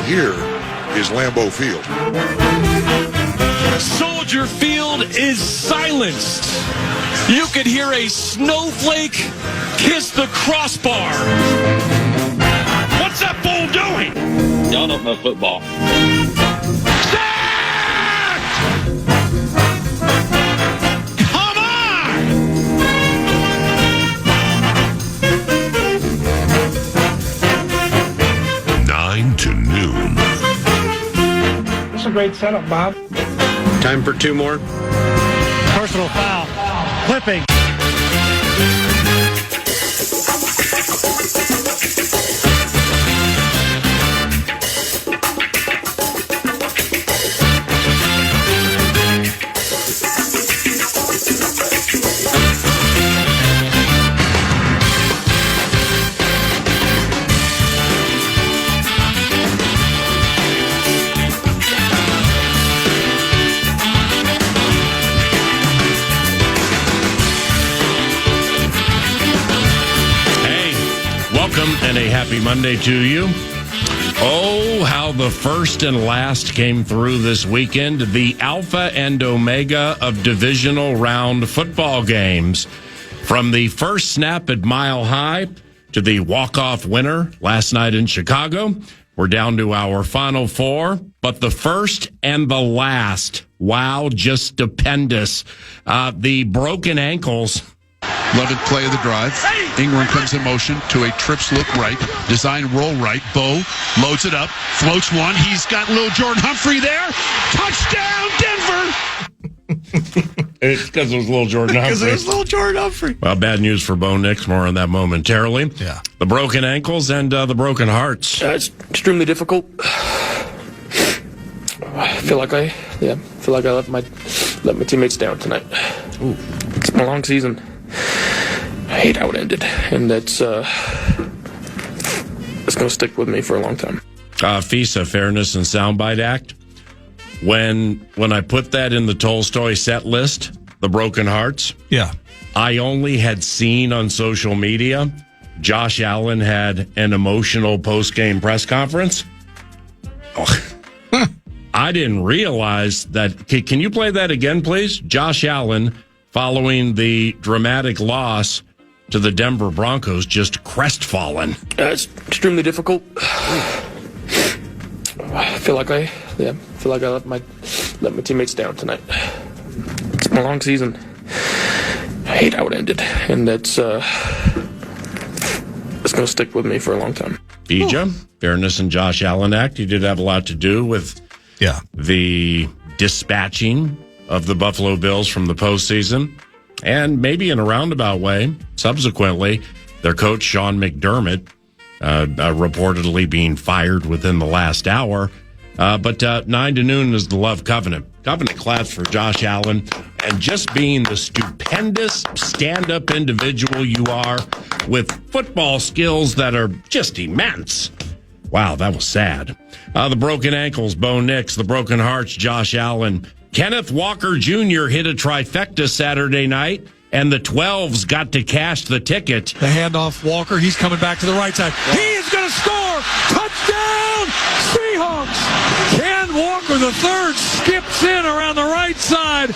here is Lambeau Field. Soldier Field is silenced. You could hear a snowflake kiss the crossbar. What's that bull doing? Y'all don't know football. Come on! 9 to noon. It's a great setup, Bob. Time for two more. Personal foul. Clipping. And a happy Monday to you. Oh, how the first and last came through this weekend. The alpha and omega of divisional round football games. From the first snap at Mile High to the walk-off winner last night in Chicago. We're down to our final four. But the first and the last, wow, just stupendous. The broken ankles. 11th play of the drive. Ingram comes in motion to a trips look right. Design roll right. Bo loads it up. Floats one. He's got little Jordan Humphrey there. Touchdown, Denver! It's because it was little Jordan Humphrey. Because it was little Jordan Humphrey. Well, bad news for Bo Nix. More on that momentarily. Yeah. The broken ankles and the broken hearts. It's extremely difficult. I feel like I let my teammates down tonight. Ooh. It's been a long season. I hate how it ended, and it's going to stick with me for a long time. FISA, Fairness and Soundbite Act. When I put that in the Tolstoy set list, the broken hearts. Yeah. I only had seen on social media Josh Allen had an emotional post-game press conference. Oh. I didn't realize that. Can you play that again, please? Josh Allen, following the dramatic loss to the Denver Broncos, just crestfallen. It's extremely difficult. I feel like I let my teammates down tonight. It's been a long season. I hate how it ended, and it's going to stick with me for a long time. Ija, Fairness and Josh Allen Act. You did have a lot to do with the dispatching of the Buffalo Bills from the postseason. And maybe in a roundabout way, subsequently, their coach, Sean McDermott, reportedly being fired within the last hour. But 9 to noon is the Love Covenant. Covenant class for Josh Allen. And just being the stupendous stand-up individual you are with football skills that are just immense. Wow, that was sad. The broken ankles, Bo Nix. The broken hearts, Josh Allen. Kenneth Walker Jr. hit a trifecta Saturday night, and the 12s got to cash the ticket. The handoff, Walker. He's coming back to the right side. He is going to score. Touchdown, Seahawks. Ken Walker, the third, skips in around the right side.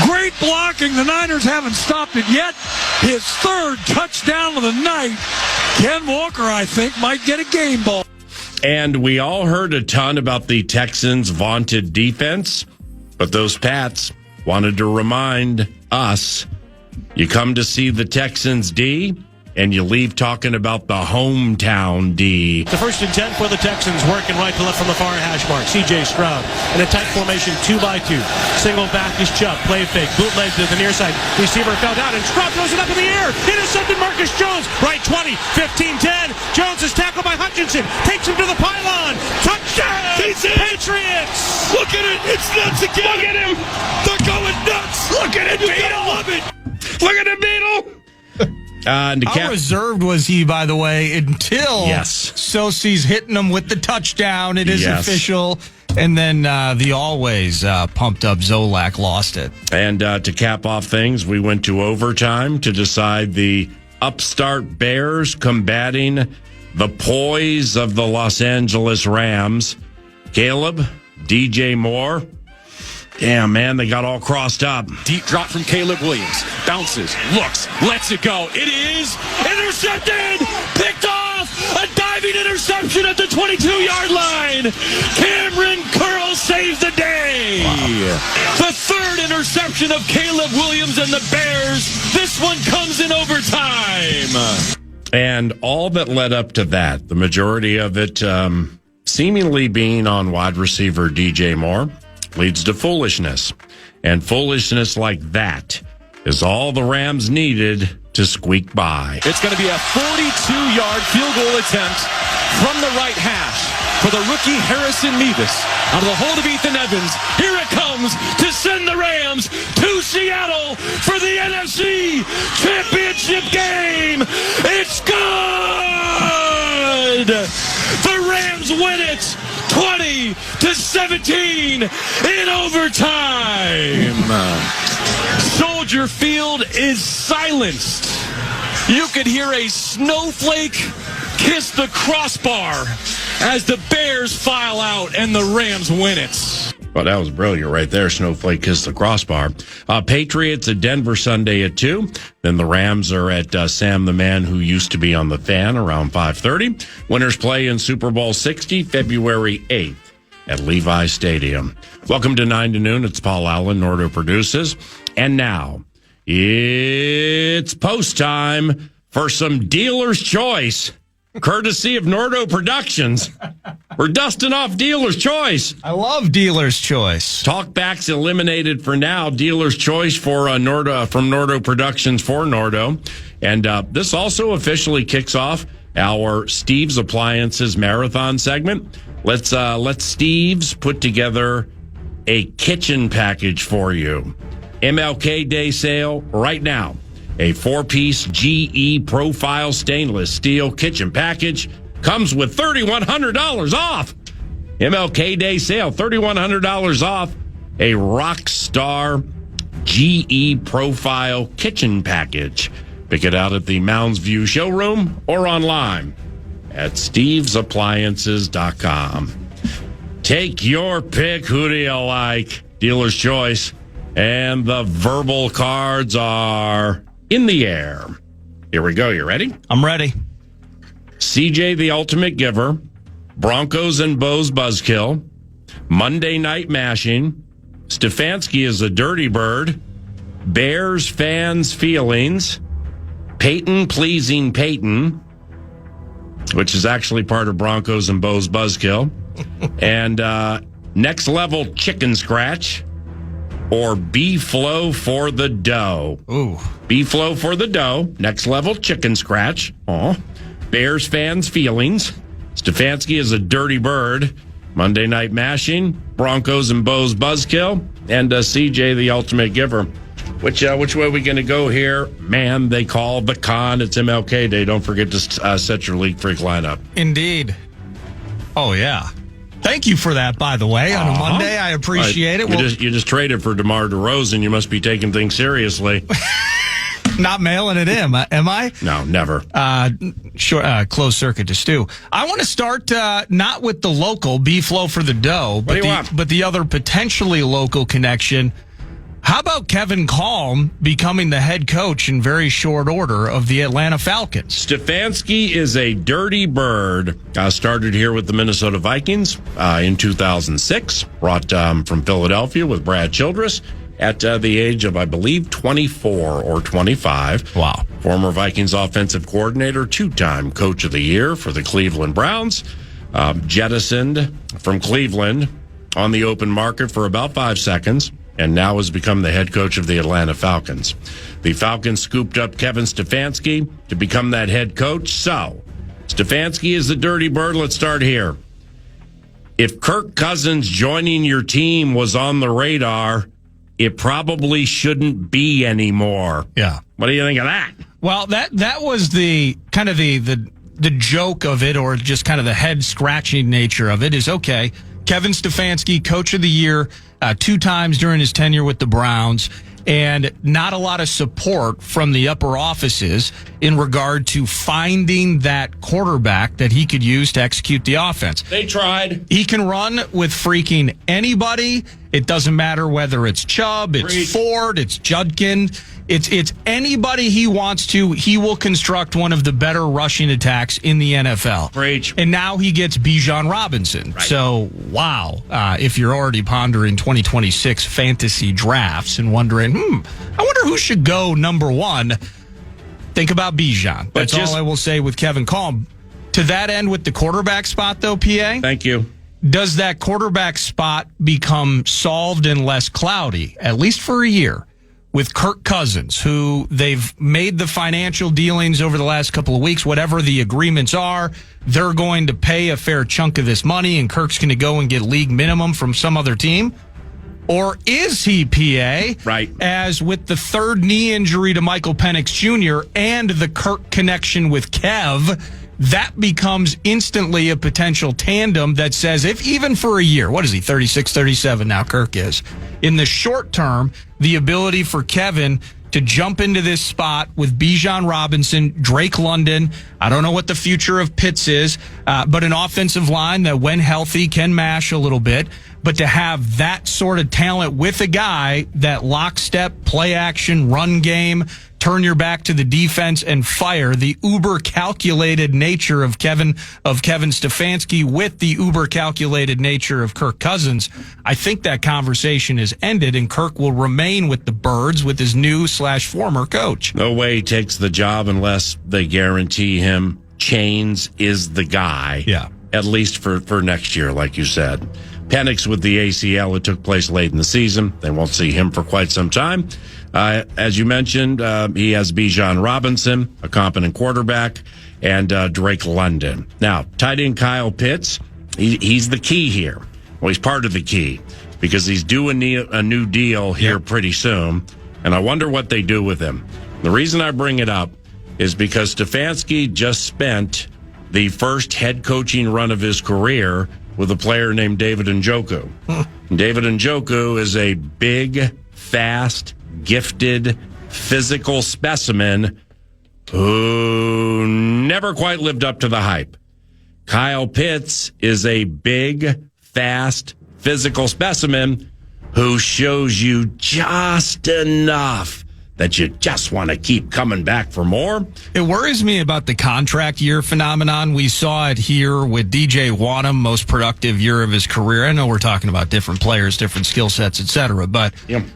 Great blocking. The Niners haven't stopped it yet. His third touchdown of the night. Ken Walker, I think, might get a game ball. And we all heard a ton about the Texans' vaunted defense. But those Pats wanted to remind us, you come to see the Texans D, and you leave talking about the hometown D. The 1st and 10 for the Texans, working right to left from the far hash mark. C.J. Stroud in a tight formation, 2-by-2. Single back is Chubb, play fake, bootleg to the near side. Receiver fell down, and Stroud throws it up in the air. Intercepted Marcus Jones, right 20, 15, 10. Jones is tackled by Hutchinson, takes him to the pylon. Touchdown, Patriots! Look at it, it's nuts again. Look at him, they're going nuts. Look at it, Beetle. Love it. Look at it, Beetle. How reserved was he, by the way, until Sosie's hitting him with the touchdown. It is official. And then the always pumped up Zolak lost it. And to cap off things, we went to overtime to decide the upstart Bears combating the poise of the Los Angeles Rams. Caleb, DJ Moore. Damn, man, they got all crossed up. Deep drop from Caleb Williams. Bounces, looks, lets it go. It is intercepted! Picked off! A diving interception at the 22-yard line! Cameron Curl saves the day! Wow. The third interception of Caleb Williams and the Bears. This one comes in overtime. And all that led up to that, the majority of it seemingly being on wide receiver DJ Moore, leads to foolishness. And foolishness like that is all the Rams needed to squeak by. It's going to be a 42-yard field goal attempt from the right hash for the rookie Harrison Mevis. Out of the hold of Ethan Evans, here it comes to send the Rams to Seattle for the NFC Championship game. It's good! The Rams win it 20-17 in overtime. Soldier Field is silenced. You could hear a snowflake kiss the crossbar as the Bears file out and the Rams win it. Well, that was brilliant right there. Snowflake kissed the crossbar. Patriots at Denver Sunday at 2. Then the Rams are at Sam the Man, who used to be on the Fan, around 5:30. Winners play in Super Bowl 60, February 8th at Levi Stadium. Welcome to 9 to Noon. It's Paul Allen. Nordo produces. And now it's post time for some Dealer's Choice, courtesy of Nordo Productions. We're dusting off Dealer's Choice. I love Dealer's Choice. Talkback's eliminated for now. Dealer's Choice for Nordo, from Nordo Productions for Nordo. And this also officially kicks off our Steve's Appliances Marathon segment. Let's Steve's put together a kitchen package for you. MLK Day sale right now. A 4-piece GE Profile stainless steel kitchen package comes with $3,100 off. MLK Day sale, $3,100 off a Rockstar GE Profile kitchen package. Pick it out at the Mounds View showroom or online at stevesappliances.com. Take your pick. Who do you like? Dealer's Choice. And the verbal cards are in the air. Here we go. You ready? I'm ready. CJ the Ultimate Giver, Broncos and Bows Buzzkill, Monday Night Mashing, Stefanski is a Dirty Bird, Bears Fans Feelings, Peyton Pleasing Peyton, which is actually part of Broncos and Bows Buzzkill, and Next Level Chicken Scratch, or B-Flow for the Dough. Ooh. B-Flow for the Dough, Next Level Chicken Scratch. Aw. Bears Fans Feelings. Stefanski is a Dirty Bird. Monday Night Mashing. Broncos and Bows Buzzkill. And CJ the Ultimate Giver. Which way are we going to go here? Man, they call the con. It's MLK Day. Don't forget to set your League Freak lineup. Indeed. Oh, yeah. Thank you for that, by the way, on a Monday. I appreciate it. You just traded for DeMar DeRozan. You must be taking things seriously. Not mailing it in, am I? No, never. Closed circuit to Stu. I want to start not with the local B-Flow for the Dough, but the other potentially local connection. How about Kevin Kalm becoming the head coach in very short order of the Atlanta Falcons? Stefanski is a Dirty Bird. Started here with the Minnesota Vikings in 2006. Brought from Philadelphia with Brad Childress at the age of, I believe, 24 or 25. Wow. Former Vikings offensive coordinator, 2-time Coach of the Year for the Cleveland Browns. Jettisoned from Cleveland on the open market for about 5 seconds, and now has become the head coach of the Atlanta Falcons. The Falcons scooped up Kevin Stefanski to become that head coach. So, Stefanski is the Dirty Bird. Let's start here. If Kirk Cousins joining your team was on the radar, it probably shouldn't be anymore. Yeah. What do you think of that? Well, that was the kind of the joke of it, or just kind of the head scratching nature of it is, okay, Kevin Stefanski, Coach of the Year, 2 times during his tenure with the Browns. and not a lot of support from the upper offices in regard to finding that quarterback that he could use to execute the offense. They tried. He can run with freaking anybody. It doesn't matter whether it's Chubb, it's Ford, it's Judkin. It's anybody he wants to. He will construct one of the better rushing attacks in the NFL. Preach. And now he gets Bijan Robinson. Right. So, wow. If you're already pondering 2026 fantasy drafts and wondering, I wonder who should go number one, think about Bijan. That's all I will say with Kevin Calm. To that end, with the quarterback spot, though, PA? Thank you. Does that quarterback spot become solved and less cloudy, at least for a year, with Kirk Cousins, who they've made the financial dealings over the last couple of weeks, whatever the agreements are, they're going to pay a fair chunk of this money, and Kirk's going to go and get league minimum from some other team? Or is he, PA, right, as with the third knee injury to Michael Penix Jr. and the Kirk connection with Kev, that becomes instantly a potential tandem that says, if even for a year, what is he, 36, 37 now, Kirk is, in the short term, the ability for Kevin to jump into this spot with Bijan Robinson, Drake London. I don't know what the future of Pitts is, but an offensive line that, when healthy, can mash a little bit. But to have that sort of talent with a guy that lockstep, play action, run game, turn your back to the defense and fire, the uber calculated nature of Kevin Stefanski with the uber calculated nature of Kirk Cousins, I think that conversation is ended, and Kirk will remain with the Birds with his new / former coach. No way he takes the job unless they guarantee him Chains is the guy. Yeah. At least for next year, like you said. Penix with the ACL, it took place late in the season. They won't see him for quite some time. As you mentioned, he has Bijan Robinson, a competent quarterback, and Drake London. Now, tight end Kyle Pitts, he's the key here. Well, he's part of the key because he's due a new deal here pretty soon, and I wonder what they do with him. The reason I bring it up is because Stefanski just spent the first head coaching run of his career with a player named David Njoku. David Njoku is a big, fast, gifted, physical specimen who never quite lived up to the hype. Kyle Pitts is a big, fast, physical specimen who shows you just enough that you just want to keep coming back for more. It worries me about the contract year phenomenon. We saw it here with DJ Wadham, most productive year of his career. I know we're talking about different players, different skill sets, etc. But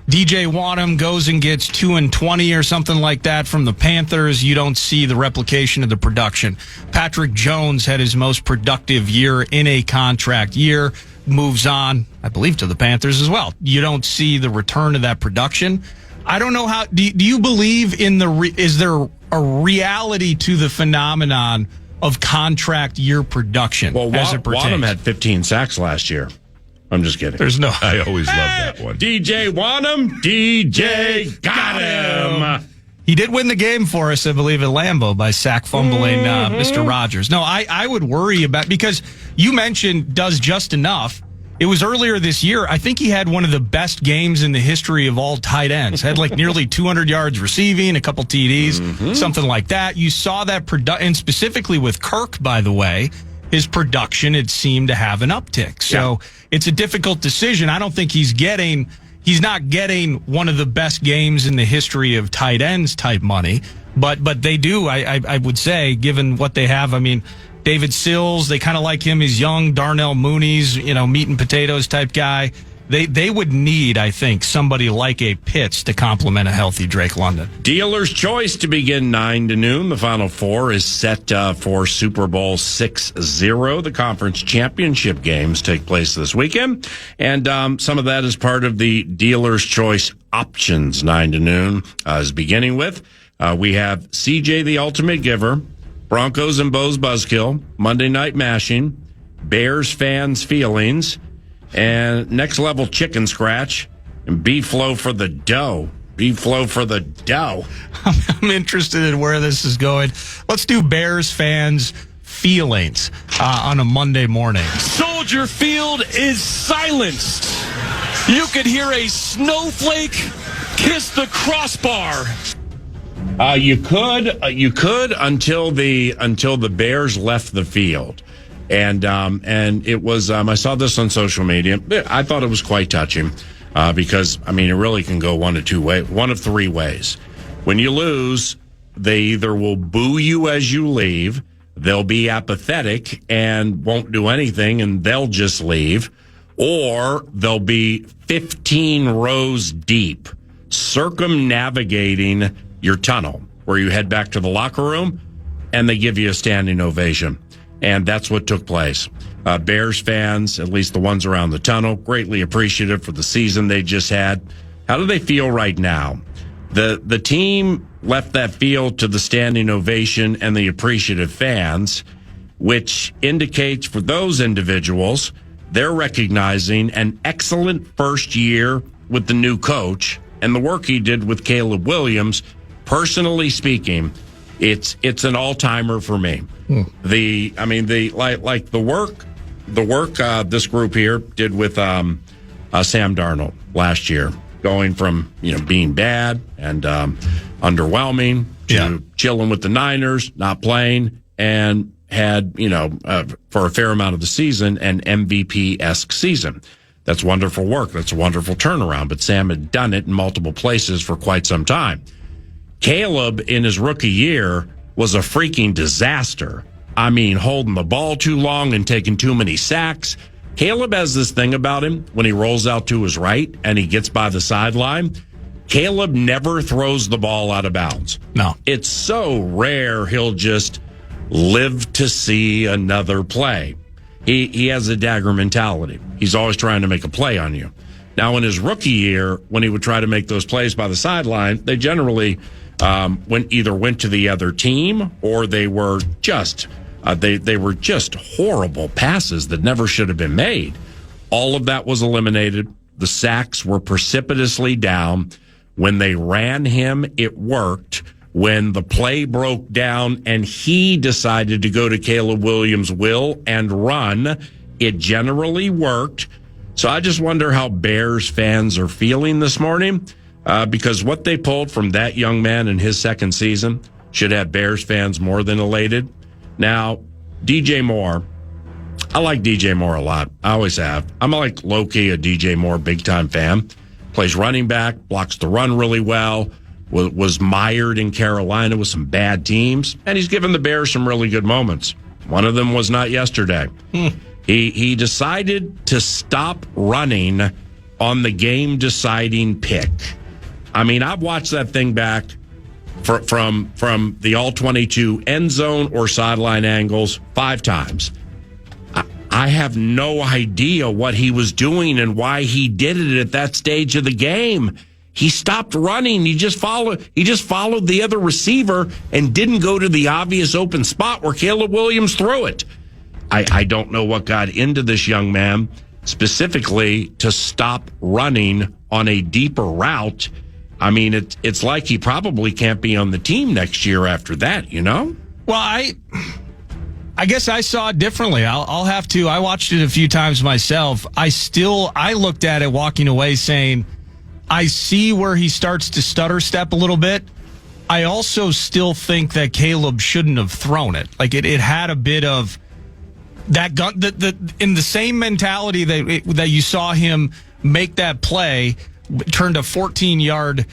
DJ Wadham goes and gets 2-20 or something like that from the Panthers. You don't see the replication of the production. Patrick Jones had his most productive year in a contract year, moves on, I believe, to the Panthers as well. You don't see the return of that production. I don't know how. Do you believe in is there a reality to the phenomenon of contract year production? Well, as it pertains? Wadham had 15 sacks last year. I'm just kidding. There's no. I always love that one. DJ Wadham. DJ got him. He did win the game for us, I believe, at Lambeau by sack fumbling Mr. Rogers. No, I would worry about, because you mentioned does just enough. It was earlier this year. I think he had one of the best games in the history of all tight ends. Had like nearly 200 yards receiving, a couple TDs, something like that. You saw that and specifically with Kirk, by the way, his production had seemed to have an uptick. So it's a difficult decision. I don't think he's not getting one of the best games in the history of tight ends type money. But they do, I would say, given what they have. I mean, David Sills, they kind of like him. He's young. Darnell Mooney's, meat and potatoes type guy. They would need, I think, somebody like a Pitts to complement a healthy Drake London. Dealer's Choice to begin 9 to noon. The Final Four is set for Super Bowl 60. The conference championship games take place this weekend. And some of that is part of the Dealer's Choice options 9 to noon is beginning with. We have CJ the Ultimate Giver, Broncos and Bo's Buzzkill, Monday Night Mashing, Bears Fans Feelings, and Next Level Chicken Scratch, and B-Flow for the Dough. B-Flow for the Dough. I'm interested in where this is going. Let's do Bears Fans Feelings on a Monday morning. Soldier Field is silenced. You could hear a snowflake kiss the crossbar. You could until the Bears left the field, and it was. I saw this on social media. I thought it was quite touching because it really can go one of three ways. When you lose, they either will boo you as you leave, they'll be apathetic and won't do anything, and they'll just leave, or they'll be 15 rows deep, circumnavigating your tunnel where you head back to the locker room, and they give you a standing ovation. And that's what took place. Bears fans, at least the ones around the tunnel, greatly appreciative for the season they just had. How do they feel right now? The team left that field to the standing ovation and the appreciative fans, which indicates for those individuals, they're recognizing an excellent first year with the new coach and the work he did with Caleb Williams. Personally speaking, it's an all-timer for me. The work this group here did with Sam Darnold last year, going from being bad and underwhelming to chilling with the Niners, not playing, and had for a fair amount of the season an MVP-esque season. That's wonderful work. That's a wonderful turnaround. But Sam had done it in multiple places for quite some time. Caleb, in his rookie year, was a freaking disaster. Holding the ball too long and taking too many sacks. Caleb has this thing about him when he rolls out to his right and he gets by the sideline. Caleb never throws the ball out of bounds. No. It's so rare he'll just live to see another play. He has a dagger mentality. He's always trying to make a play on you. Now, in his rookie year, when he would try to make those plays by the sideline, they generally went to the other team, or they were just they were just horrible passes that never should have been made. All of that was eliminated. The sacks were precipitously down. When they ran him, it worked. When the play broke down and he decided to go to Caleb Williams' will and run, it generally worked. So I just wonder how Bears fans are feeling this morning, because what they pulled from that young man in his second season should have Bears fans more than elated. Now, DJ Moore, I like DJ Moore a lot. I always have. I'm like low-key a DJ Moore big-time fan. Plays running back, blocks the run really well, was mired in Carolina with some bad teams, and he's given the Bears some really good moments. One of them was not yesterday. He decided to stop running on the game-deciding pick. I've watched that thing back from the all-22 end zone or sideline angles 5 times. I have no idea what he was doing and why he did it at that stage of the game. He stopped running. He just followed the other receiver and didn't go to the obvious open spot where Caleb Williams threw it. I don't know what got into this young man specifically to stop running on a deeper route. It's like he probably can't be on the team next year after that, Well, I guess I saw it differently. I'll have to. I watched it a few times myself. I looked at it walking away saying, I see where he starts to stutter step a little bit. I also still think that Caleb shouldn't have thrown it. Like it had a bit of that gun, in the same mentality that you saw him make that play, turned a 14-yard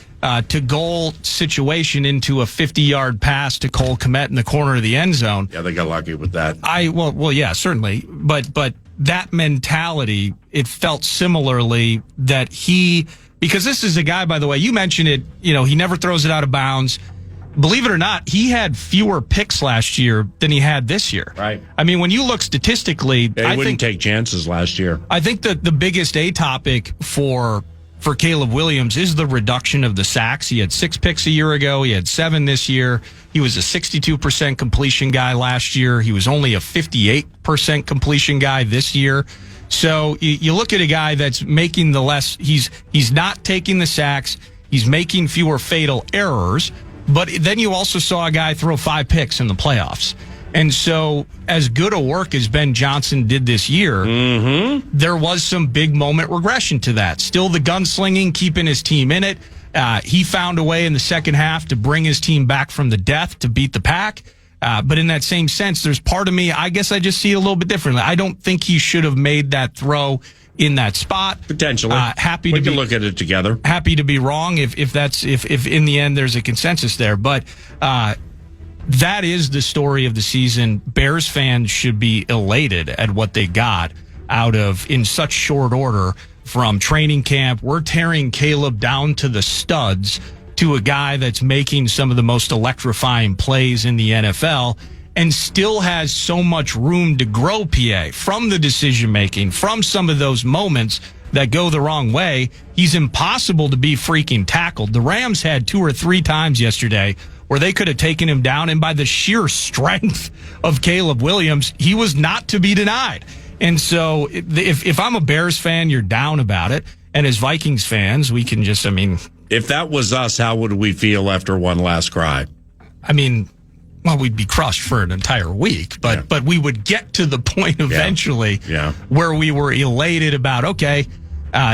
to goal situation into a 50-yard pass to Cole Kmet in the corner of the end zone. Yeah, they got lucky with that. Well, yeah, certainly. But that mentality, it felt similarly that because this is a guy, by the way, you mentioned it, he never throws it out of bounds. Believe it or not, he had fewer picks last year than he had this year. Right. When you look statistically, he wouldn't take chances last year. I think that the biggest topic for Caleb Williams is the reduction of the sacks. He had 6 picks a year ago. He had 7 this year. He was a 62% completion guy last year. He was only a 58% completion guy this year. So you look at a guy that's making the less, he's not taking the sacks. He's making fewer fatal errors. But then you also saw a guy throw 5 picks in the playoffs. And so as good a work as Ben Johnson did this year, there was some big moment regression to that. Still the gunslinging, keeping his team in it. He found a way in the second half to bring his team back from the death to beat the Pack. But in that same sense, there's part of me, I guess I just see it a little bit differently. I don't think he should have made that throw in that spot. Potentially. We can look at it together. Happy to be wrong if in the end there's a consensus there. But that is the story of the season. Bears fans should be elated at what they got out of, in such short order, from training camp. We're tearing Caleb down to the studs, to a guy that's making some of the most electrifying plays in the NFL and still has so much room to grow, PA, from the decision making, from some of those moments that go the wrong way. He's impossible to be freaking tackled. The Rams had 2 or 3 times yesterday where they could have taken him down, and by the sheer strength of Caleb Williams, he was not to be denied. And so if I'm a Bears fan, you're down about it. And as Vikings fans, we can just, if that was us, how would we feel after one last cry? We'd be crushed for an entire week, but we would get to the point eventually where we were elated about, okay,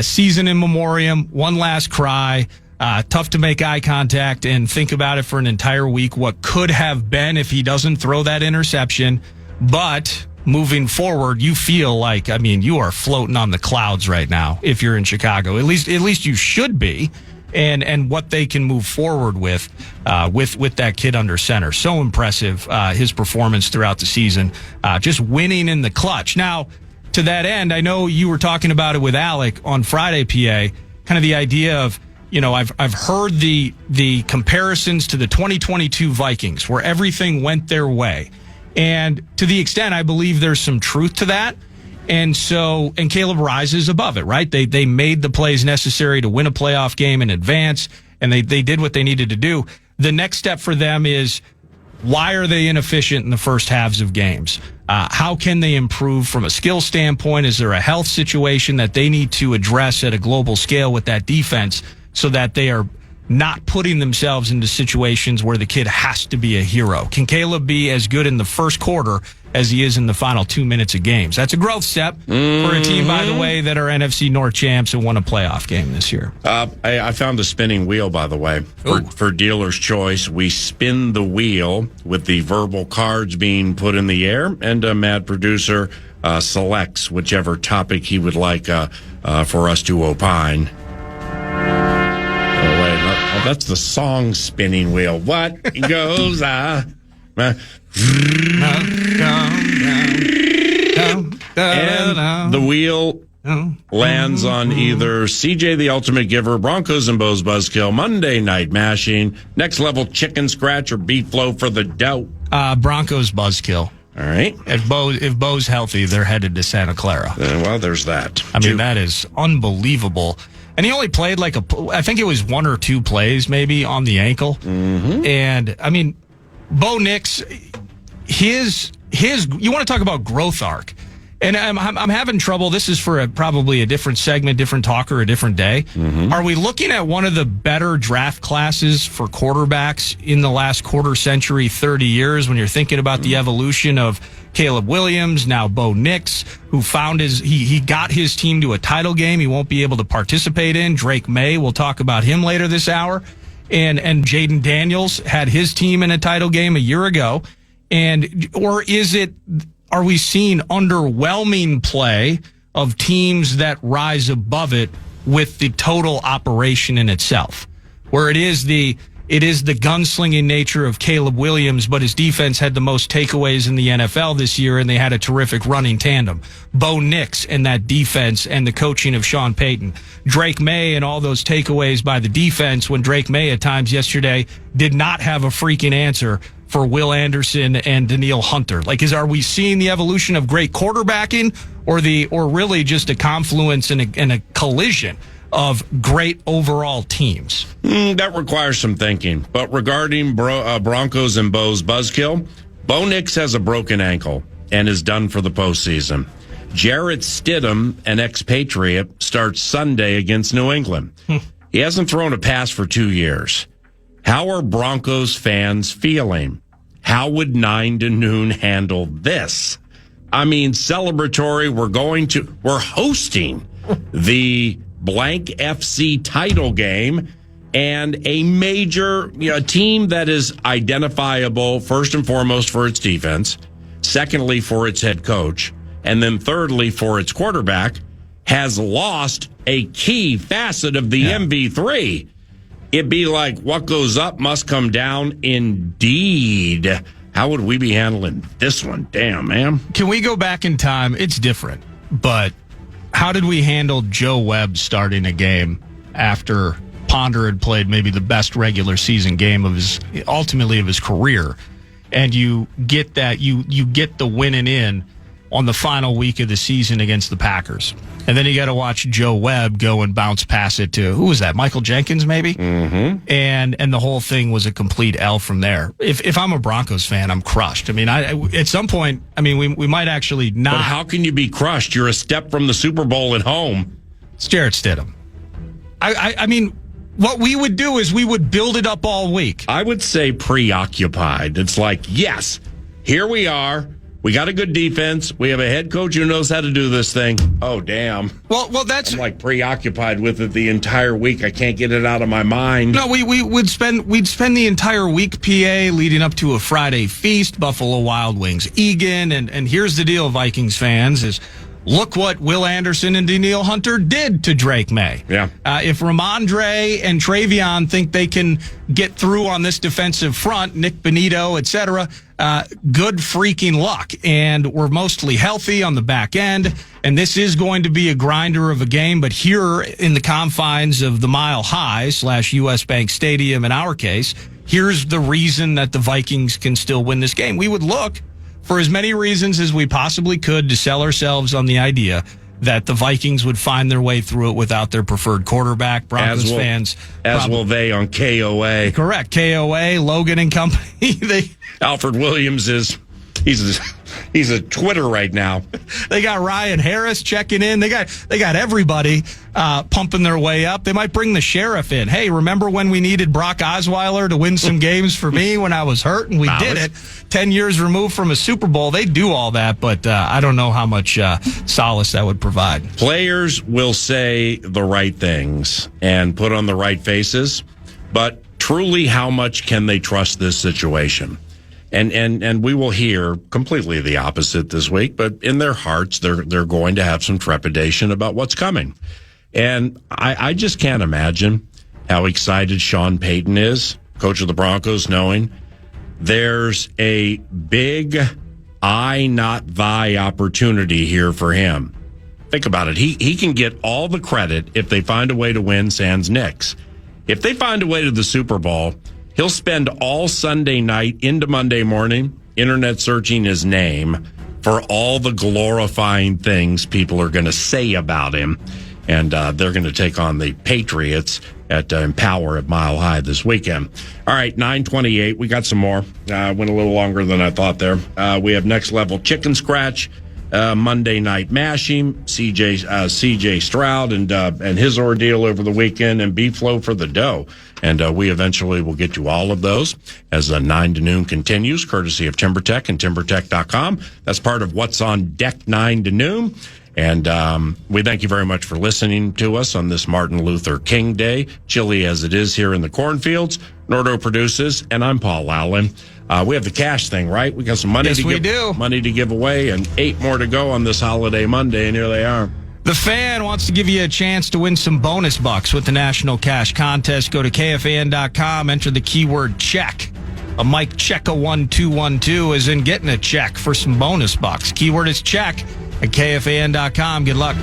season in memoriam, one last cry, tough to make eye contact and think about it for an entire week, what could have been if he doesn't throw that interception. But moving forward, you feel like, you are floating on the clouds right now if you're in Chicago. At least you should be. And what they can move forward with that kid under center. So impressive, his performance throughout the season, just winning in the clutch. Now, to that end, I know you were talking about it with Alec on Friday, PA, kind of the idea of, I've heard the comparisons to the 2022 Vikings where everything went their way. And to the extent I believe there's some truth to that. And Caleb rises above it, right? They made the plays necessary to win a playoff game in advance, and they did what they needed to do. The next step for them is, why are they inefficient in the first halves of games? How can they improve from a skill standpoint? Is there a health situation that they need to address at a global scale with that defense so that they are not putting themselves into situations where the kid has to be a hero? Can Caleb be as good in the first quarter as he is in the final 2 minutes of games? That's a growth step for a team, by the way, that are NFC North champs and won a playoff game this year. I found a spinning wheel, by the way, for dealer's choice. We spin the wheel with the verbal cards being put in the air, and a mad producer selects whichever topic he would like for us to opine. That's the song spinning wheel. What goes and the wheel lands on either CJ the Ultimate Giver, Broncos and Bo's Buzzkill, Monday Night Mashing, Next Level Chicken Scratch, or Beat Flow for the dough. Broncos Buzzkill. All right. If Bo's healthy, they're headed to Santa Clara. Well, there's that. That is unbelievable. And he only played I think it was 1 or 2 plays maybe on the ankle. Mm-hmm. And Bo Nix, his you want to talk about growth arc. And I'm having trouble. This is for probably a different segment, different talker, a different day. Mm-hmm. Are we looking at one of the better draft classes for quarterbacks in the last quarter century, 30 years, when you're thinking about the evolution of Caleb Williams, now Bo Nix, who found he got his team to a title game he won't be able to participate in. Drake May, we'll talk about him later this hour. And Jaden Daniels had his team in a title game a year ago. Are we seeing underwhelming play of teams that rise above it with the total operation in itself, where it is the gunslinging nature of Caleb Williams, but his defense had the most takeaways in the NFL this year, and they had a terrific running tandem. Bo Nix and that defense and the coaching of Sean Payton. Drake May and all those takeaways by the defense, when Drake May at times yesterday did not have a freaking answer for Will Anderson and Danielle Hunter. Are we seeing the evolution of great quarterbacking, or really just a confluence and a collision of great overall teams? That requires some thinking. But regarding Broncos and Bo's Buzzkill, Bo Nix has a broken ankle and is done for the postseason. Jarrett Stidham, an expatriate, starts Sunday against New England. He hasn't thrown a pass for 2 years. How are Broncos fans feeling? How would 9 to noon handle this? Celebratory. We're hosting the blank FC title game, and a major team that is identifiable first and foremost for its defense, secondly for its head coach, and then thirdly for its quarterback, has lost a key facet of the MV3. It'd be like what goes up must come down indeed. How would we be handling this one? Damn, man. Can we go back in time? It's different, but how did we handle Joe Webb starting a game after Ponder had played maybe the best regular season game of his career? And you get that, you get the winning in on the final week of the season against the Packers. And then you got to watch Joe Webb go and bounce pass it to, who was that, Michael Jenkins maybe? Mm-hmm. And the whole thing was a complete L from there. If I'm a Broncos fan, I'm crushed. I mean, at some point, we might actually not. But how can you be crushed? You're a step from the Super Bowl at home. It's Jarrett Stidham. I mean, what we would do is we would build it up all week. I would say preoccupied. It's like, yes, here we are. We got a good defense. We have a head coach who knows how to do this thing. Oh, damn. Well, that's I'm like preoccupied with it the entire week. I can't get it out of my mind. No, we'd spend the entire week, PA, leading up to a Friday feast, Buffalo Wild Wings, Egan, and here's the deal, Vikings fans, is look what Will Anderson and Daniil Hunter did to Drake May. Yeah. If Ramondre and Travion think they can get through on this defensive front, Nick Benito, et cetera, good freaking luck. And we're mostly healthy on the back end. And this is going to be a grinder of a game. But here in the confines of the Mile High / US Bank Stadium, in our case, here's the reason that the Vikings can still win this game. We would look for as many reasons as we possibly could to sell ourselves on the idea that the Vikings would find their way through it without their preferred quarterback. Broncos fans. As will they on KOA. Correct. KOA, Logan and company. Alfred Williams he's a Twitter right now. They got Ryan Harris checking in. They got everybody pumping their way up. They might bring the sheriff in. Hey, remember when we needed Brock Osweiler to win some games for me when I was hurt, and we did it. 10 years removed from a Super Bowl. They do all that, but I don't know how much solace that would provide. Players will say the right things and put on the right faces, but truly, how much can they trust this situation? And we will hear completely the opposite this week, but in their hearts, they're going to have some trepidation about what's coming. And I just can't imagine how excited Sean Payton is, coach of the Broncos, knowing there's a big I, not thy opportunity here for him. Think about it. He can get all the credit if they find a way to win sans Knicks. If they find a way to the Super Bowl, he'll spend all Sunday night into Monday morning internet searching his name for all the glorifying things people are going to say about him. And they're going to take on the Patriots at Empower at Mile High this weekend. All right, 9:28. We got some more. Went a little longer than I thought there. We have Next Level Chicken Scratch, Monday Night Mashing, CJ Stroud and his ordeal over the weekend, and B-Flow for the dough. And we eventually will get to all of those as 9 to noon continues, courtesy of TimberTech and TimberTech.com. That's part of What's on Deck 9 to noon. And we thank you very much for listening to us on this Martin Luther King Day, chilly as it is here in the cornfields. Nordo produces, and I'm Paul Allen. We have the cash thing, right? We got some money money to give away, and 8 more to go on this holiday Monday, and here they are. The Fan wants to give you a chance to win some bonus bucks with the National Cash Contest. Go to KFAN.com, enter the keyword check. A Mike Checka 1212 is in getting a check for some bonus bucks. Keyword is check at KFAN.com. Good luck.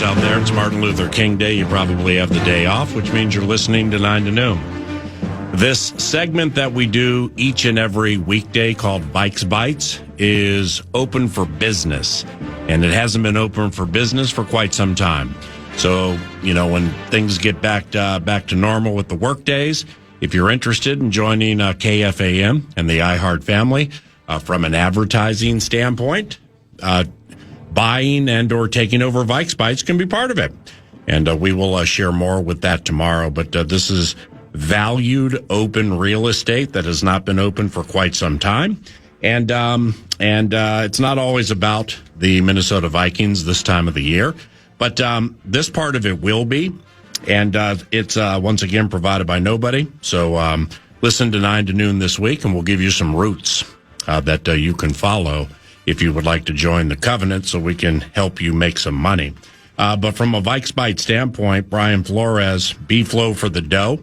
Out there, it's Martin Luther King Day. You probably have the day off, which means you're listening to 9 to noon. This segment that we do each and every weekday called Bikes Bites is open for business, and it hasn't been open for business for quite some time. So, when things get back to normal with the work days, if you're interested in joining KFAN and the iHeart family, from an advertising standpoint. Buying and or taking over Vikes Bites can be part of it. And we will share more with that tomorrow. But this is valued open real estate that has not been open for quite some time. And it's not always about the Minnesota Vikings this time of the year. But this part of it will be. And it's once again provided by nobody. So listen to 9 to noon this week, and we'll give you some routes that you can follow if you would like to join the covenant so we can help you make some money. But from a Vikes Bite standpoint, Brian Flores, B-Flow for the dough.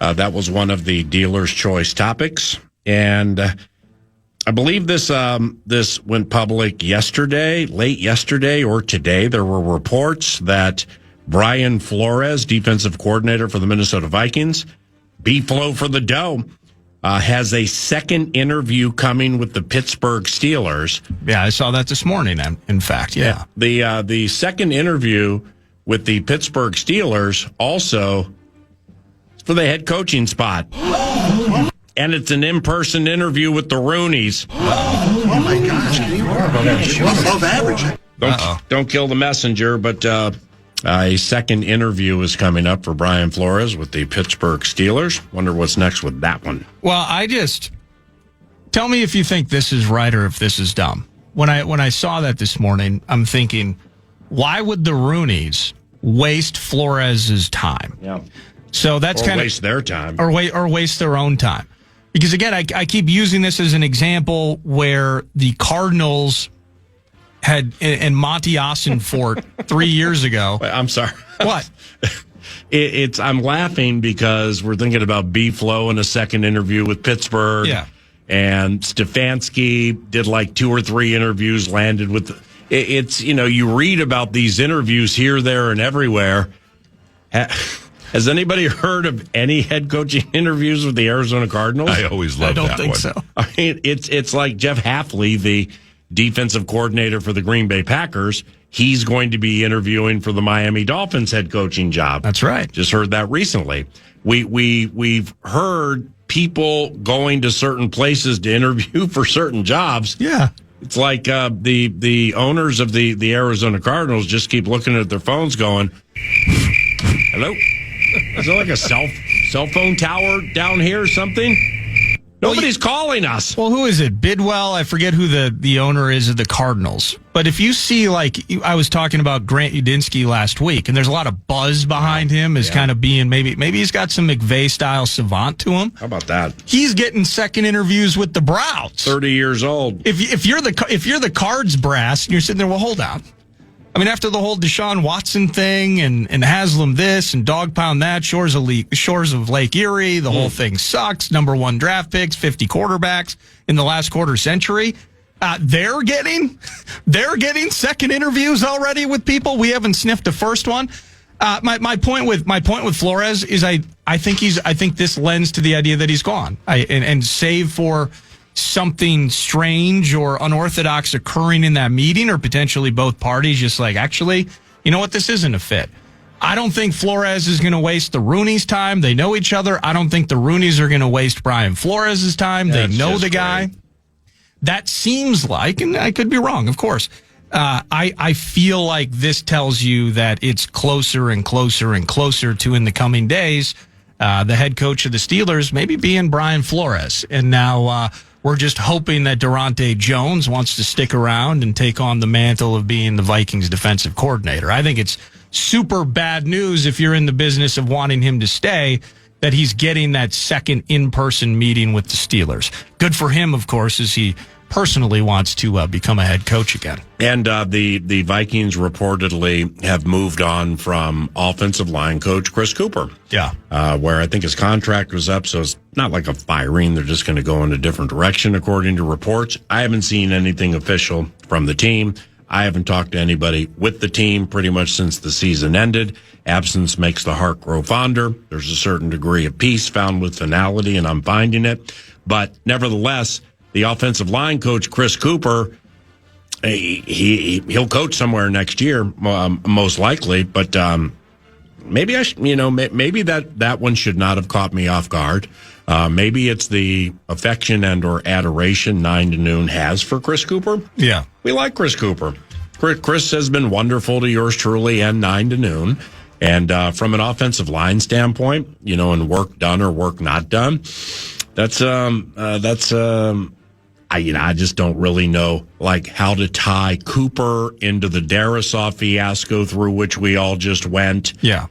That was one of the dealer's choice topics. And I believe this went public yesterday, late yesterday or today. There were reports that Brian Flores, defensive coordinator for the Minnesota Vikings, B-Flow for the dough, has a second interview coming with the Pittsburgh Steelers. Yeah, I saw that this morning, in fact, yeah. The second interview with the Pittsburgh Steelers also for the head coaching spot. And it's an in-person interview with the Roonies. Oh my gosh, above average. Don't kill the messenger, but a second interview is coming up for Brian Flores with the Pittsburgh Steelers. Wonder what's next with that one. Well, tell me if you think this is right or if this is dumb. When I saw that this morning, I'm thinking, why would the Roonies waste Flores' time? Yeah. So that's kind of waste their time, or waste their own time. Because again, I keep using this as an example where the Cardinals had in Monty Ossenfort 3 years ago. I'm sorry. What? I'm laughing because we're thinking about B-Flow in a second interview with Pittsburgh. Yeah. And Stefanski did like 2 or 3 interviews, landed with it's, you read about these interviews here, there, and everywhere. Has anybody heard of any head coaching interviews with the Arizona Cardinals? I always love that one. I don't think so. I mean, it's like Jeff Hafley, the defensive coordinator for the Green Bay Packers. He's going to be interviewing for the Miami Dolphins head coaching job. That's right. Just heard that recently. We've heard people going to certain places to interview for certain jobs. Yeah. It's like the owners of the Arizona Cardinals just keep looking at their phones going, hello? Is there like a cell phone tower down here or something? Nobody's calling us. Well, who is it? Bidwell? I forget who the owner is of the Cardinals. But if you see, I was talking about Grant Udinsky last week, and there's a lot of buzz behind him as kind of being maybe he's got some McVay-style savant to him. How about that? He's getting second interviews with the Browns. 30 years old. If you're the Cards brass, and you're sitting there, well, hold on. I mean, after the whole Deshaun Watson thing and Haslam this and Dog Pound that, Shores of Lake Erie, the whole thing sucks. Number 1 draft picks, 50 quarterbacks in the last quarter century. They're getting second interviews already with people. We haven't sniffed the first one. My point with Flores is I think this lends to the idea that he's gone. And save for something strange or unorthodox occurring in that meeting, or potentially both parties just like, actually, you know what, this isn't a fit. I don't think Flores is going to waste the Roonies' time. They know each other. I don't think the Roonies are going to waste Brian Flores' time. They know the guy. That seems like, and I could be wrong, of course. I feel like this tells you that it's closer and closer and closer to, in the coming days, the head coach of the Steelers maybe being Brian Flores. And now we're just hoping that Durante Jones wants to stick around and take on the mantle of being the Vikings defensive coordinator. I think it's super bad news if you're in the business of wanting him to stay, that he's getting that second in-person meeting with the Steelers. Good for him, of course, as he personally wants to become a head coach again. And the Vikings reportedly have moved on from offensive line coach Chris Cooper. Yeah. Where I think his contract was up, so it's not like a firing. They're just going to go in a different direction, according to reports. I haven't seen anything official from the team. I haven't talked to anybody with the team pretty much since the season ended. Absence makes the heart grow fonder. There's a certain degree of peace found with finality, and I'm finding it. But nevertheless, the offensive line coach, Chris Cooper, he'll coach somewhere next year, most likely. But maybe maybe that one should not have caught me off guard. Maybe it's the affection and or adoration 9 to Noon has for Chris Cooper. Yeah. We like Chris Cooper. Chris has been wonderful to yours truly and 9 to Noon. And from an offensive line standpoint, and work done or work not done, I just don't really know how to tie Cooper into the Darisaw fiasco through which we all just went. Yeah.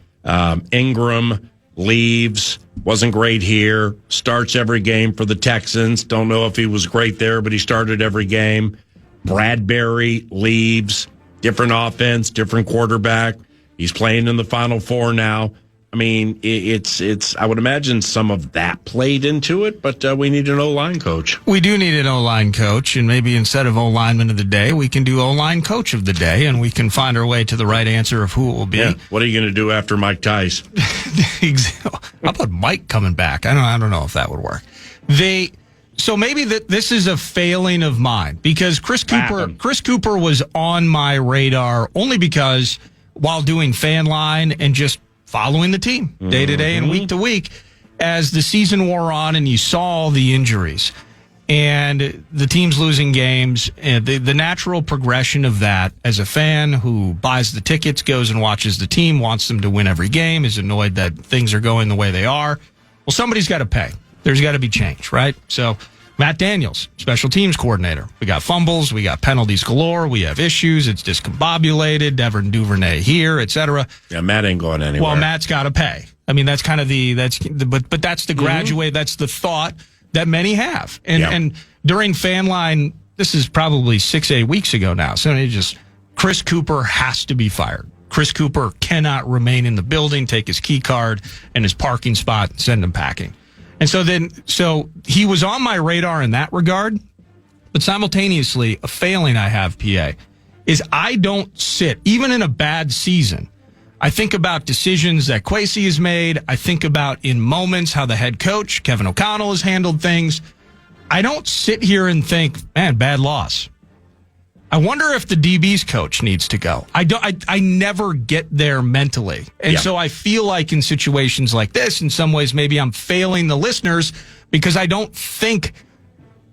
Ingram leaves, wasn't great here, starts every game for the Texans. Don't know if he was great there, but he started every game. Bradbury leaves, different offense, different quarterback. He's playing in the Final Four now. I mean, it's. I would imagine some of that played into it, but we need an O-line coach. We do need an O-line coach, and maybe instead of O-lineman of the day, we can do O-line coach of the day, and we can find our way to the right answer of who it will be. Yeah. What are you going to do after Mike Tice? How about Mike coming back? I don't know if that would work. So maybe this is a failing of mine because Chris Cooper was on my radar only because while doing Fan Line and just following the team day to day and week to week, as the season wore on and you saw the injuries and the team's losing games, and the natural progression of that as a fan who buys the tickets, goes and watches the team, wants them to win every game, is annoyed that things are going the way they are. Well, somebody's got to pay. There's got to be change, right? So Matt Daniels, special teams coordinator. We got fumbles. We got penalties galore. We have issues. It's discombobulated. Devin Duvernay here, et cetera. Yeah, Matt ain't going anywhere. Well, Matt's got to pay. I mean, that's kind of but that's the graduate. That's the thought that many have. And during Fan Line, this is probably 6-8 weeks ago now. So Chris Cooper has to be fired. Chris Cooper cannot remain in the building, take his key card and his parking spot, and send him packing. And so he was on my radar in that regard, but simultaneously, a failing I have, PA, is I don't sit, even in a bad season, I think about decisions that Kwesi has made. I think about in moments how the head coach, Kevin O'Connell, has handled things. I don't sit here and think, man, bad loss. I wonder if the DB's coach needs to go. I never get there mentally. And so I feel like in situations like this, in some ways, maybe I'm failing the listeners because I don't think,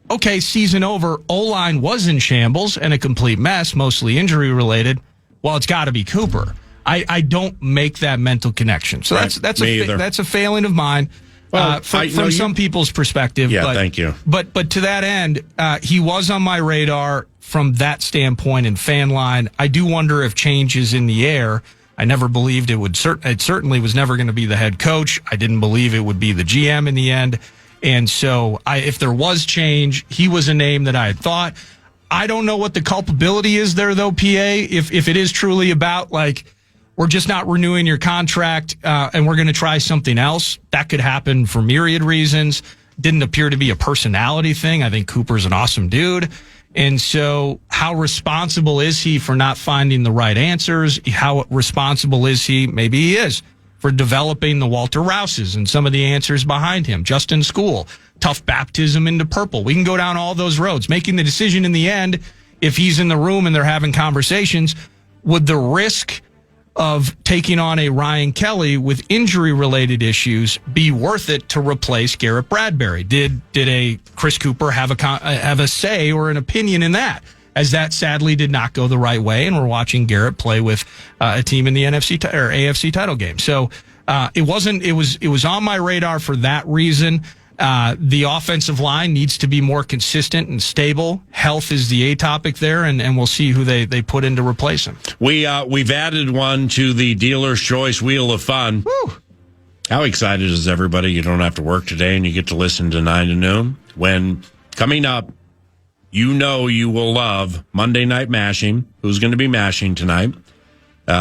okay, season over, O-line was in shambles and a complete mess, mostly injury related. Well, it's got to be Cooper. I don't make that mental connection. So that's a failing of mine. From some people's perspective. Yeah, thank you. But to that end, he was on my radar from that standpoint in Fan Line. I do wonder if change is in the air. I never believed it would. It certainly was never going to be the head coach. I didn't believe it would be the GM in the end. And so if there was change, he was a name that I had thought. I don't know what the culpability is there, though, PA, if it is truly about, we're just not renewing your contract and we're going to try something else. That could happen for myriad reasons. Didn't appear to be a personality thing. I think Cooper's an awesome dude. And so how responsible is he for not finding the right answers? How responsible is he? Maybe he is for developing the Walter Rouses and some of the answers behind him. Justin School, tough baptism into purple. We can go down all those roads. Making the decision in the end, if he's in the room and they're having conversations, would the risk of taking on a Ryan Kelly with injury-related issues be worth it to replace Garrett Bradbury? Did a Chris Cooper have a say or an opinion in that? As that sadly did not go the right way, and we're watching Garrett play with a team in the NFC or AFC title game. So it was on my radar for that reason. The offensive line needs to be more consistent and stable. Health is the A topic there, and we'll see who they put in to replace him. We've added one to the dealer's choice wheel of fun. Woo. How excited is everybody? You don't have to work today, and you get to listen to 9 to Noon. When coming up, you will love Monday Night Mashing. Who's going to be mashing tonight?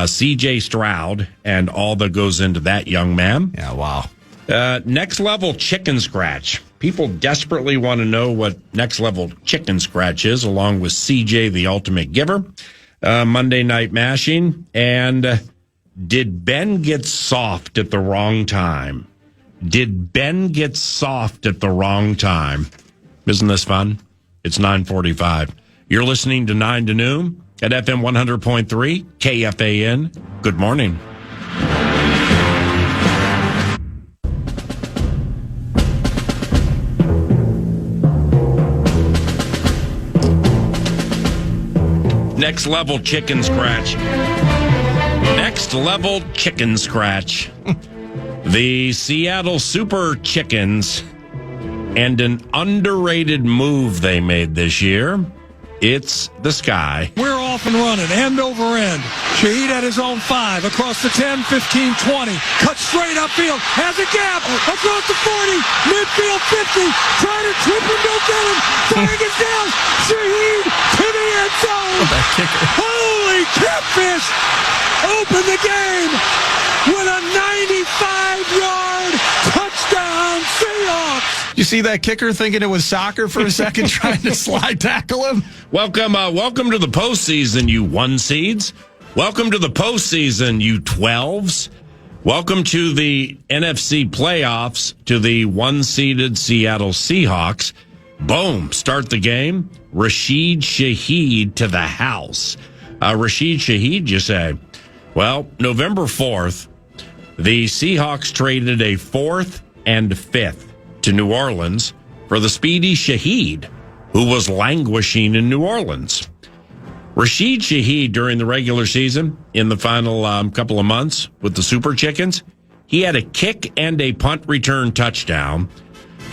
C.J. Stroud and all that goes into that young man. Yeah, wow. Next level chicken scratch. People desperately want to know what next level chicken scratch is, along with CJ, the ultimate giver. Monday Night Mashing. And did Ben get soft at the wrong time? Did Ben get soft at the wrong time? Isn't this fun? It's 9:45. You're listening to 9 to Noon at FM 100.3 KFAN. Good morning. Next level chicken scratch. Next level chicken scratch. The Seattle Super Chickens and an underrated move they made this year. It's the sky. We're off and running, end over end. Shaheed at his own 5, across the 10, 15, 20. Cut straight upfield, has a gap, across the 40, midfield 50. Trying to trip him, don't get him. Flag is down. Shaheed to the end zone. That kicker. Holy catfish! Open the game with a 95-yard touchdown Seahawks. You see that kicker thinking it was soccer for a second, trying to slide tackle him? Welcome to the postseason, you 1 seeds. Welcome to the postseason, you 12s. Welcome to the NFC playoffs, to the 1-seeded Seattle Seahawks. Boom, start the game. Rashid Shaheed to the house. Rashid Shaheed, you say? Well, November 4th, the Seahawks traded a 4th and 5th to New Orleans for the speedy Shaheed, who was languishing in New Orleans. Rashid Shaheed, during the regular season, in the final couple of months with the Super Chickens, he had a kick and a punt return touchdown,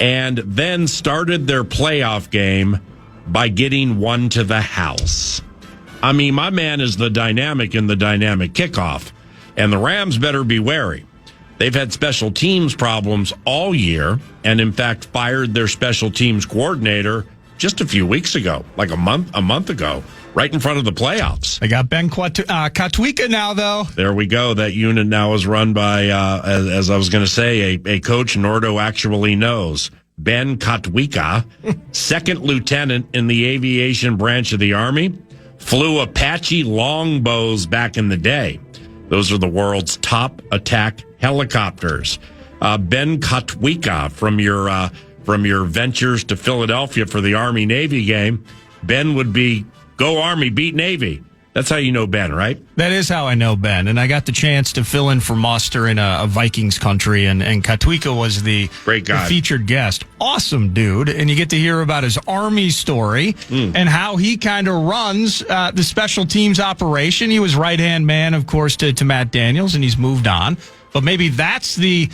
and then started their playoff game by getting one to the house. I mean, my man is the dynamic in the dynamic kickoff, and the Rams better be wary. They've had special teams problems all year, and in fact fired their special teams coordinator just a few weeks ago, like a month ago, right in front of the playoffs. They got Ben Katwika now, though. There we go. That unit now is run by, as I was going to say, a coach Nordo actually knows. Ben Katwika, second lieutenant in the aviation branch of the Army, flew Apache longbows back in the day. Those are the world's top attack helicopters. Ben Katwika, from your ventures to Philadelphia for the Army-Navy game, Ben would be, go Army, beat Navy. That's how you know Ben, right? That is how I know Ben. And I got the chance to fill in for Muster in a Vikings country, and Katwika was the featured guest. Awesome dude. And you get to hear about his Army story and how he kind of runs the special teams operation. He was right-hand man, of course, to Matt Daniels, and he's moved on. But maybe that's the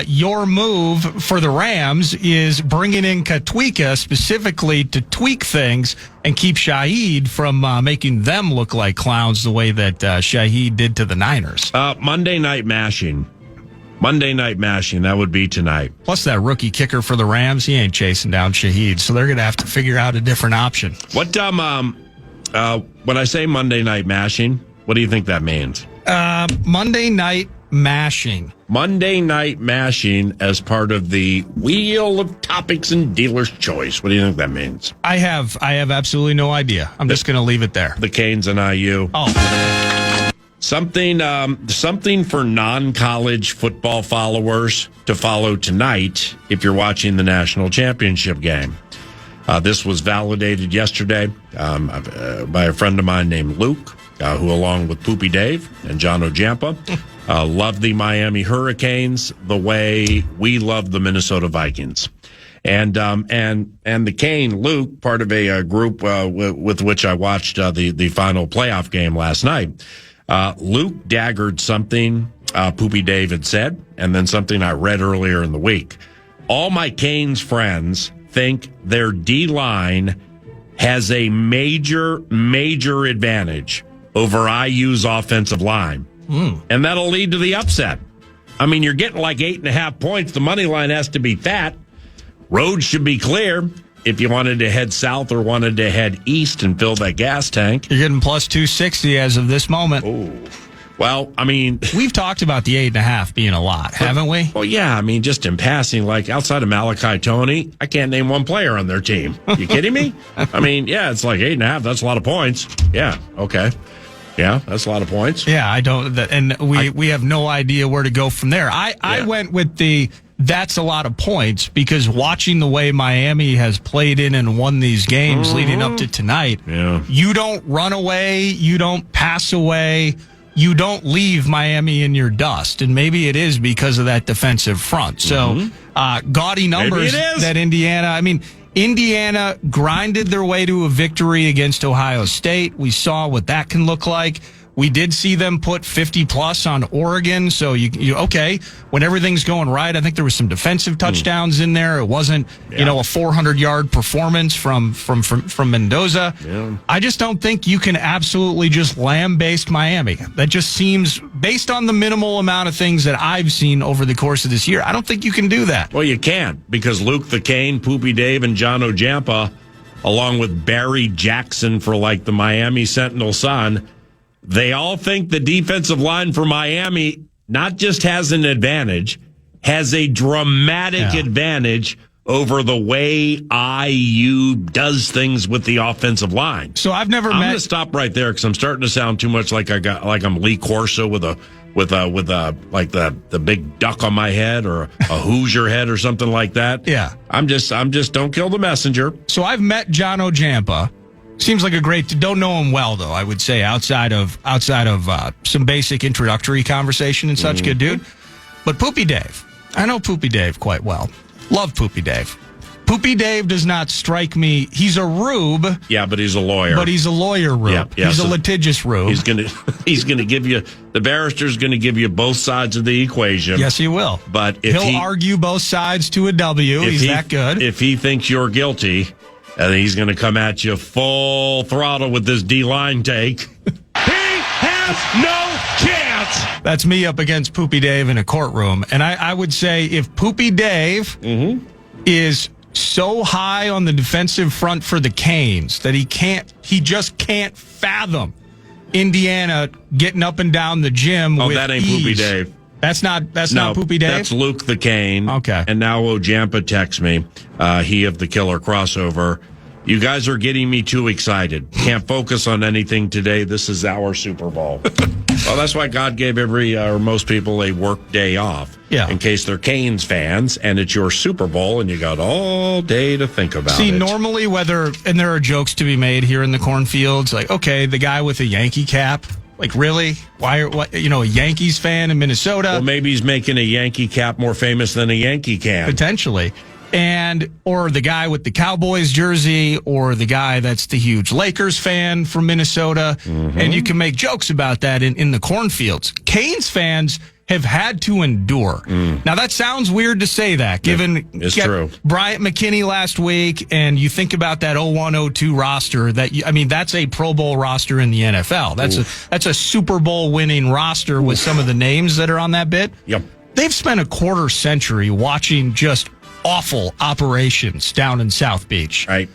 your move for the Rams, is bringing in Katwika specifically to tweak things and keep Shaheed from making them look like clowns the way that Shaheed did to the Niners. Monday night mashing. That would be tonight. Plus that rookie kicker for the Rams, he ain't chasing down Shaheed, so they're going to have to figure out a different option. What when I say Monday night mashing, what do you think that means? Monday night mashing. Monday night mashing as part of the wheel of topics and dealer's choice. What do you think that means? I have absolutely no idea. I'm just going to leave it there. The Canes and IU. Oh. Something for non-college football followers to follow tonight if you're watching the national championship game. This was validated yesterday by a friend of mine named Luke, who, along with Poopy Dave and John Ojampa, love the Miami Hurricanes the way we love the Minnesota Vikings. And the Cane, Luke, part of a group with which I watched the final playoff game last night. Luke daggered something Poopy Dave had said, and then something I read earlier in the week. All my Canes friends think their D-line has a major advantage over IU's offensive line. And that'll lead to the upset. I mean, you're getting like 8.5 points. The money line has to be fat. Roads should be clear if you wanted to head south or wanted to head east and fill that gas tank. You're getting plus 260 as of this moment. Oh, well, I mean, we've talked about the 8.5 being a lot, haven't we? Well, yeah. I mean, just in passing, like outside of Malachi Toney, I can't name one player on their team. You kidding me? I mean, yeah, it's like 8.5. That's a lot of points. Yeah. Okay. Yeah, that's a lot of points. Yeah, I don't, and we have no idea where to go from there. I went with that's a lot of points, because watching the way Miami has played in and won these games leading up to tonight, you don't run away, you don't pass away, you don't leave Miami in your dust. And maybe it is because of that defensive front. So, gaudy numbers that Indiana, I mean, Indiana grinded their way to a victory against Ohio State. We saw what that can look like. We did see them put 50-plus on Oregon. So, you okay, when everything's going right, I think there was some defensive touchdowns in there. It wasn't, a 400-yard performance from Mendoza. Yeah. I just don't think you can absolutely just lambaste Miami. That just seems, based on the minimal amount of things that I've seen over the course of this year, I don't think you can do that. Well, you can't, because Luke the Cane, Poopy Dave, and John Ojampa, along with Barry Jackson for the Miami Sentinel-Sun, they all think the defensive line for Miami not just has an advantage, has a dramatic advantage over the way IU does things with the offensive line. So I'm going to stop right there because I'm starting to sound too much like I'm Lee Corso with the big duck on my head or a Hoosier head or something like that. Yeah. I'm just don't kill the messenger. So I've met John Ojampa. Seems like don't know him well, though, I would say, outside of some basic introductory conversation and such. Good dude. But Poopy Dave, I know Poopy Dave quite well. Love Poopy Dave. Poopy Dave does not strike me. He's a rube. Yeah, but he's a lawyer. But he's a lawyer rube. Yeah, he's a litigious rube. He's gonna give you, the barrister's gonna give you both sides of the equation. Yes, he will. But if he'll argue both sides to a W. He's that good. If he thinks you're guilty, and he's going to come at you full throttle with this D-line take. He has no chance. That's me up against Poopy Dave in a courtroom. And I would say if Poopy Dave is so high on the defensive front for the Canes that he just can't fathom Indiana getting up and down the gym with that ain't ease. Poopy Dave. That's not Poopy Dave? That's Luke the Cane. Okay. And now Ojampa texts me, he of the killer crossover. You guys are getting me too excited. Can't focus on anything today. This is our Super Bowl. Well, that's why God gave most people a work day off. Yeah. In case they're Canes fans and it's your Super Bowl and you got all day to think about it. See, normally and there are jokes to be made here in the cornfields, like, okay, the guy with a Yankee cap. Like, really? A Yankees fan in Minnesota? Well, maybe he's making a Yankee cap more famous than a Yankee can. Potentially. Or the guy with the Cowboys jersey, or the guy that's the huge Lakers fan from Minnesota. Mm-hmm. And you can make jokes about that in the cornfields. Canes fans have had to endure. Now, that sounds weird to say that, given it's true. Bryant McKinney last week, and you think about that 01-02 roster, that's a Pro Bowl roster in the NFL. That's a Super Bowl winning roster with some of the names that are on that bit. Yep. They've spent a quarter century watching just awful operations down in South Beach. Right.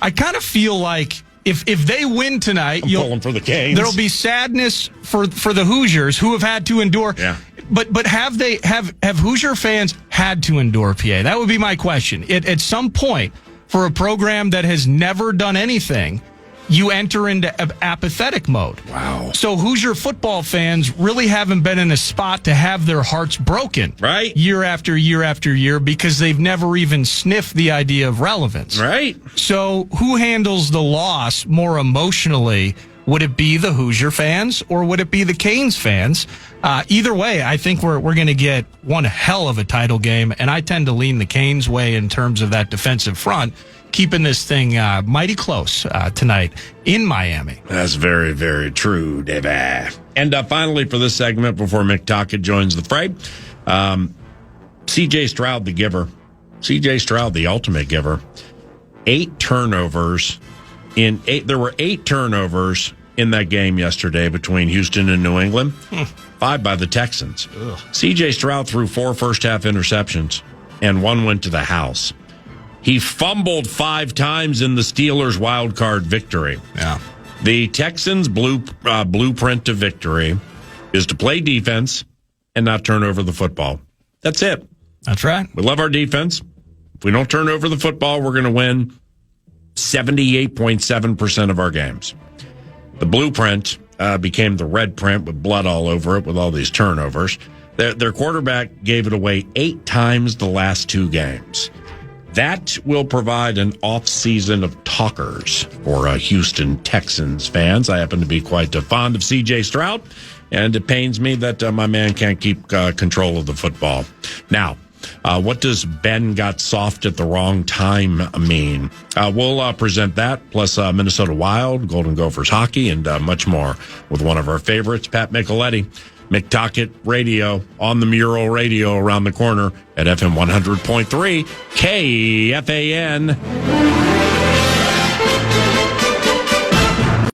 I kind of feel like if they win tonight, pulling for the Canes. There'll be sadness for the Hoosiers who have had to endure. Yeah. But have Hoosier fans had to endure, PA? That would be my question. At some point, for a program that has never done anything, you enter into apathetic mode. Wow. So Hoosier football fans really haven't been in a spot to have their hearts broken. Right. Year after year after year, because they've never even sniffed the idea of relevance. Right. So who handles the loss more emotionally? Would it be the Hoosier fans or would it be the Canes fans? Either way, I think we're going to get one hell of a title game, and I tend to lean the Canes way in terms of that defensive front, keeping this thing mighty close tonight in Miami. That's very, very true, David. And finally, for this segment, before Mick Tocchet joins the fray, C.J. Stroud, the giver. C.J. Stroud, the ultimate giver. 8 turnovers. There were 8 turnovers in that game yesterday between Houston and New England. 5 by the Texans. C.J. Stroud threw 4 first-half interceptions, and 1 went to the house. He fumbled 5 times in the Steelers' wild card victory. Yeah. The Texans' blueprint to victory is to play defense and not turn over the football. That's it. That's right. We love our defense. If we don't turn over the football, we're going to win 78.7% of our games. The blueprint became the red print with blood all over it with all these turnovers. Their quarterback gave it away 8 times the last 2 games. That will provide an off-season of talkers for Houston Texans fans. I happen to be quite fond of C.J. Stroud, and it pains me that my man can't keep control of the football. Now, What does Ben got soft at the wrong time mean? We'll present that, plus Minnesota Wild, Golden Gophers hockey, and much more with one of our favorites, Pat Micheletti. McTocket Radio on the Mural Radio around the corner at FM 100.3 KFAN.